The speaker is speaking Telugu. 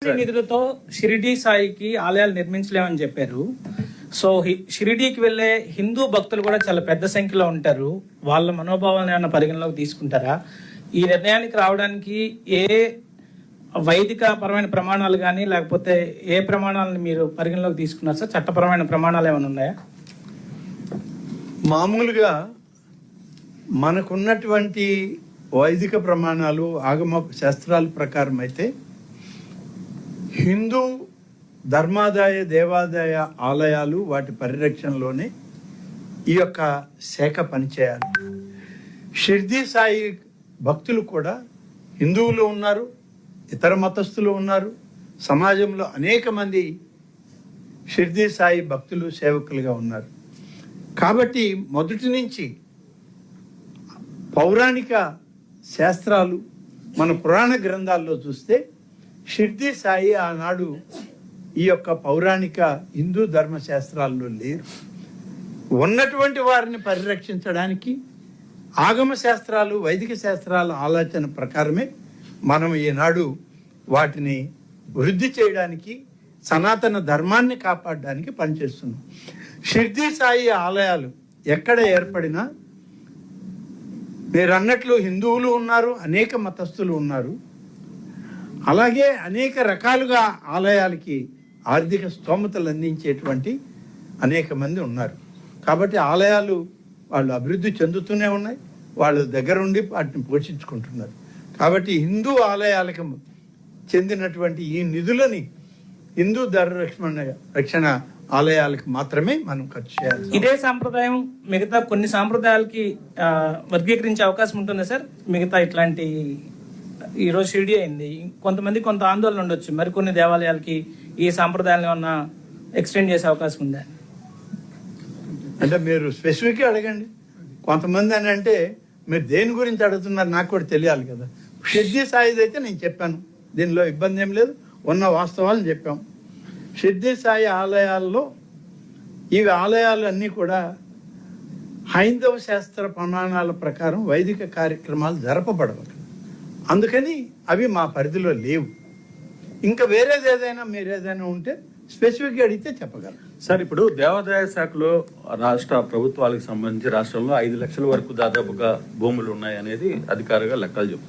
ముఖ్యమంత్రి నిధులతో షిరిడి సాయికి ఆలయాలు నిర్మించలేమని చెప్పారు. సో షిరిడీకి వెళ్లే హిందూ భక్తులు కూడా చాలా పెద్ద సంఖ్యలో ఉంటారు. వాళ్ళ మనోభావాలను ఏమైనా పరిగణలోకి తీసుకుంటారా? ఈ నిర్ణయానికి రావడానికి ఏ వైదిక పరమైన ప్రమాణాలు కానీ లేకపోతే ఏ ప్రమాణాలను మీరు పరిగణలోకి తీసుకున్నారు సార్? చట్టపరమైన ప్రమాణాలు ఏమైనా ఉన్నాయా? మామూలుగా మనకున్నటువంటి వైదిక ప్రమాణాలు ఆగమ శాస్త్రాల ప్రకారం అయితే హిందూ ధర్మాదాయ దేవాదాయ ఆలయాలు వాటి పరిరక్షణలోనే ఈ యొక్క శాఖ పనిచేయాలి. షిర్డీ సాయి భక్తులు కూడా హిందువులు ఉన్నారు, ఇతర మతస్థులు ఉన్నారు. సమాజంలో అనేక మంది షిర్డీ సాయి భక్తులు సేవకులుగా ఉన్నారు. కాబట్టి మొదటి నుంచి పౌరాణిక శాస్త్రాలు మన పురాణ గ్రంథాల్లో చూస్తే షిర్డీ సాయి ఆనాడు ఈ యొక్క పౌరాణిక హిందూ ధర్మశాస్త్రాల్లో లేరు. ఉన్నటువంటి వారిని పరిరక్షించడానికి ఆగమ శాస్త్రాలు వైదిక శాస్త్రాల ఆలోచన ప్రకారమే మనం ఈనాడు వాటిని వృద్ధి చేయడానికి సనాతన ధర్మాన్ని కాపాడడానికి పనిచేస్తున్నాం. షిర్డీ సాయి ఆలయాలు ఎక్కడ ఏర్పడినా మీరు అన్నట్లు హిందువులు ఉన్నారు, అనేక మతస్థులు ఉన్నారు. అలాగే అనేక రకాలుగా ఆలయాలకి ఆర్థిక స్తోమతలు అందించేటువంటి అనేక మంది ఉన్నారు. కాబట్టి ఆలయాలు వాళ్ళు అభివృద్ధి చెందుతూనే ఉన్నాయి, వాళ్ళు దగ్గరుండి వాటిని పోషించుకుంటున్నారు. కాబట్టి హిందూ ఆలయాలకు చెందినటువంటి ఈ నిధులని హిందూ రక్షణ ఆలయాలకు మాత్రమే మనం ఖర్చు చేయాలి. ఇదే సాంప్రదాయం మిగతా కొన్ని సాంప్రదాయాలకి వర్గీకరించే అవకాశం ఉంటుందా సార్? మిగతా ఇట్లాంటి ఈరోజు షిరిడి అయింది, కొంతమంది కొంత ఆందోళన ఉండొచ్చు, మరికొన్ని దేవాలయాలకి ఈ సాంప్రదాయాలను ఏమన్నా ఎక్స్టెండ్ చేసే అవకాశం ఉందా? అంటే మీరు స్పెసిఫిక్గా అడగండి. కొంతమంది అని అంటే మీరు దేని గురించి అడుగుతున్నారు నాకు కూడా తెలియాలి కదా. షిర్డీ సాయిది అయితే నేను చెప్పాను, దీనిలో ఇబ్బంది ఏం లేదు, ఉన్న వాస్తవాలు చెప్పాం. షిర్డీ సాయి ఆలయాల్లో ఈ ఆలయాలు అన్నీ కూడా హైందవ శాస్త్ర ప్రమాణాల ప్రకారం వైదిక కార్యక్రమాలు జరపబడవు, అందుకని అవి మా పరిధిలో లేవు. ఇంకా వేరేది ఏదైనా మీరు ఏదైనా ఉంటే స్పెసిఫిక్గా అడిగితే చెప్పగలరు సార్. ఇప్పుడు దేవాదాయ శాఖలో రాష్ట్ర ప్రభుత్వాలకు సంబంధించి రాష్ట్రంలో 5 లక్షల వరకు దాదాపుగా భూములు ఉన్నాయి అనేది అధికారిగా లెక్కలు చెప్తారు.